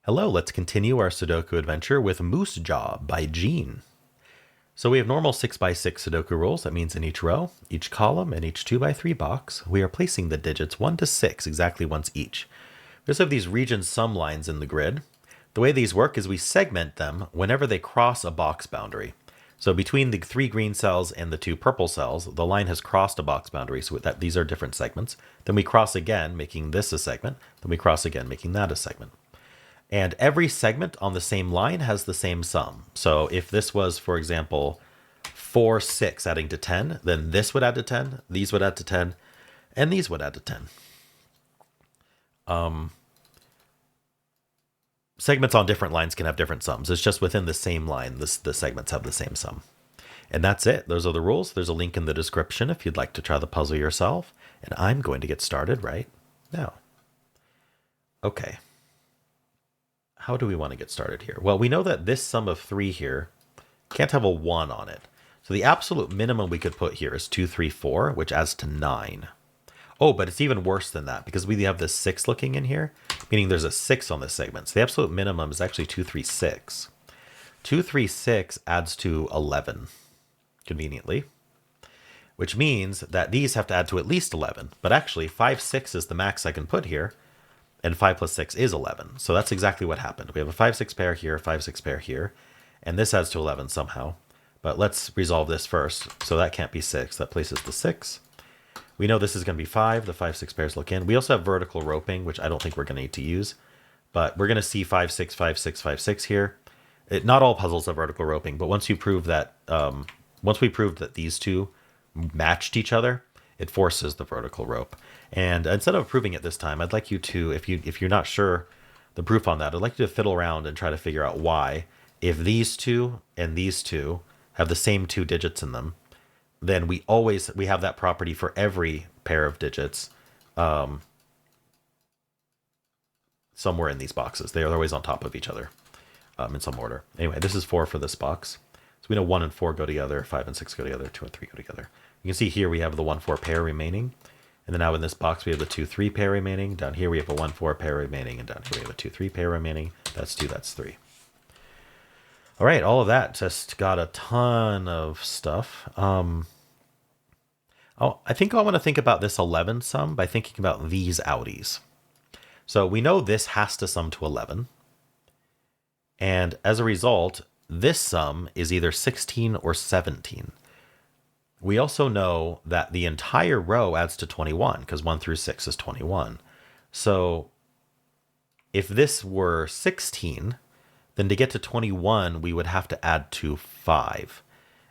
Hello, let's continue our Sudoku adventure with Moose Jaw by Gene. So we have normal 6x6 Sudoku rules. That means in each row, each column, and each 2x3 box, we are placing the digits 1 to 6 exactly once each. We also have these region sum lines in the grid. The way these work is we segment them whenever they cross a box boundary. So between the 3 green cells and the 2 purple cells, the line has crossed a box boundary, so that these are different segments. Then we cross again, making this a segment. Then we cross again, making that a segment. And every segment on the same line has the same sum. So if this was, for example, 4, 6 adding to 10, then this would add to 10, these would add to 10, and these would add to 10. Segments on different lines can have different sums. It's just within the same line, the segments have the same sum. And that's it. Those are the rules. There's a link in the description if you'd like to try the puzzle yourself. And I'm going to get started right now. Okay. How do we want to get started here? Well, we know that this sum of 3 here can't have a 1 on it. So the absolute minimum we could put here is 2, 3, 4, which adds to 9. Oh, but it's even worse than that because we have this 6 looking in here, meaning there's a 6 on this segment. So the absolute minimum is actually 2, 3, 6. 2, 3, 6 adds to 11, conveniently, which means that these have to add to at least 11. But actually, 5, 6 is the max I can put here. And 5 plus 6 is 11. So that's exactly what happened. We have a 5, 6 pair here, 5, 6 pair here. And this adds to 11 somehow. But let's resolve this first. So that can't be 6. That places the 6. We know this is going to be 5. The 5, 6 pairs look in. We also have vertical roping, which I don't think we're going to need to use. But we're going to see 5, 6, 5, 6, 5, 6 here. Not all puzzles have vertical roping. But once you prove that, once we proved that these two matched each other, it forces the vertical rope. And instead of proving it this time, I'd like you to, if you're not sure the proof on that, I'd like you to fiddle around and try to figure out why, if these two and these two have the same 2 digits in them, then we have that property for every pair of digits somewhere in these boxes. They are always on top of each other in some order. Anyway, this is 4 for this box. So we know 1 and 4 go together, 5 and 6 go together, 2 and 3 go together. You can see here we have the 1, 4 pair remaining. And then now in this box, we have the 2, 3 pair remaining. Down here, we have a 1, 4 pair remaining. And down here, we have a 2, 3 pair remaining. That's 2, that's 3. All right, all of that just got a ton of stuff. I think I want to think about this 11 sum by thinking about these outies. So we know this has to sum to 11. And as a result, this sum is either 16 or 17. We also know that the entire row adds to 21 because 1 through 6 is 21. So if this were 16, then to get to 21, we would have to add to 5.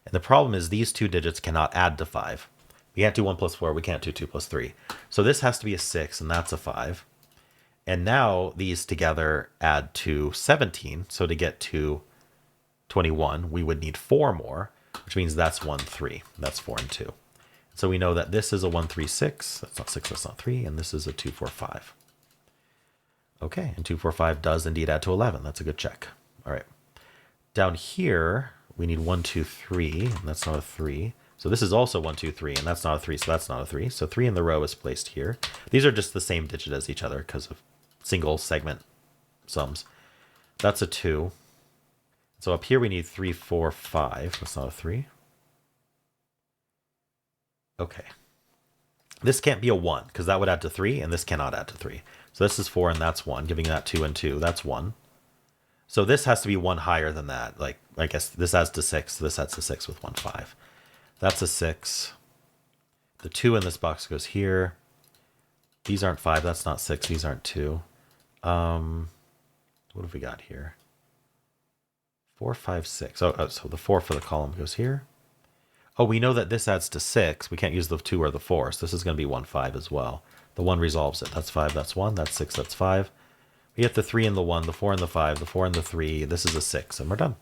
And the problem is these 2 digits cannot add to 5. We can't do 1 plus 4. We can't do 2 plus 3. So this has to be a 6, and that's a 5. And now these together add to 17. So to get to 21, we would need 4 more, which means that's 1, 3. That's 4 and 2. So we know that this is a 1, 3, 6. That's not 6, that's not 3. And this is a 2, 4, 5. Okay, and 2, 4, 5 does indeed add to 11. That's a good check. All right. Down here, we need 1, 2, 3, and that's not a 3. So this is also 1, 2, 3, and that's not a 3, so that's not a 3. So 3 in the row is placed here. These are just the same digit as each other because of single segment sums. That's a 2. So up here we need 3, 4, 5. That's not a 3. Okay. This can't be a 1 because that would add to 3, and this cannot add to 3. So this is 4, and that's 1, giving that 2 and 2. That's 1. So this has to be 1 higher than that. Like, I guess this adds to 6. This adds to 6 with 1, 5. That's a 6. The 2 in this box goes here. These aren't 5. That's not 6. These aren't 2. What have we got here? 4, 5, 6. Oh, so the 4 for the column goes here. Oh, we know that this adds to 6. We can't use the 2 or the 4, so this is going to be 1, 5 as well. The 1 resolves it. That's 5, that's 1. That's 6, that's 5. We get the 3 and the 1, the 4 and the 5, the 4 and the 3. This is a 6, and we're done.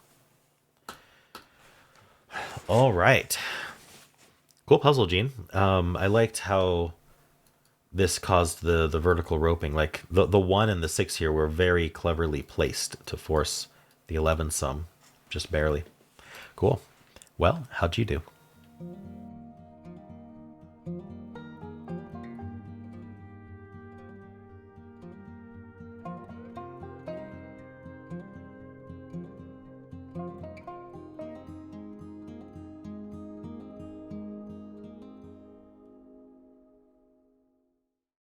All right. Cool puzzle, Gene. I liked how this caused the vertical roping. Like the 1 and the 6 here were very cleverly placed to force the 11 sum, just barely. Cool. Well, how'd you do?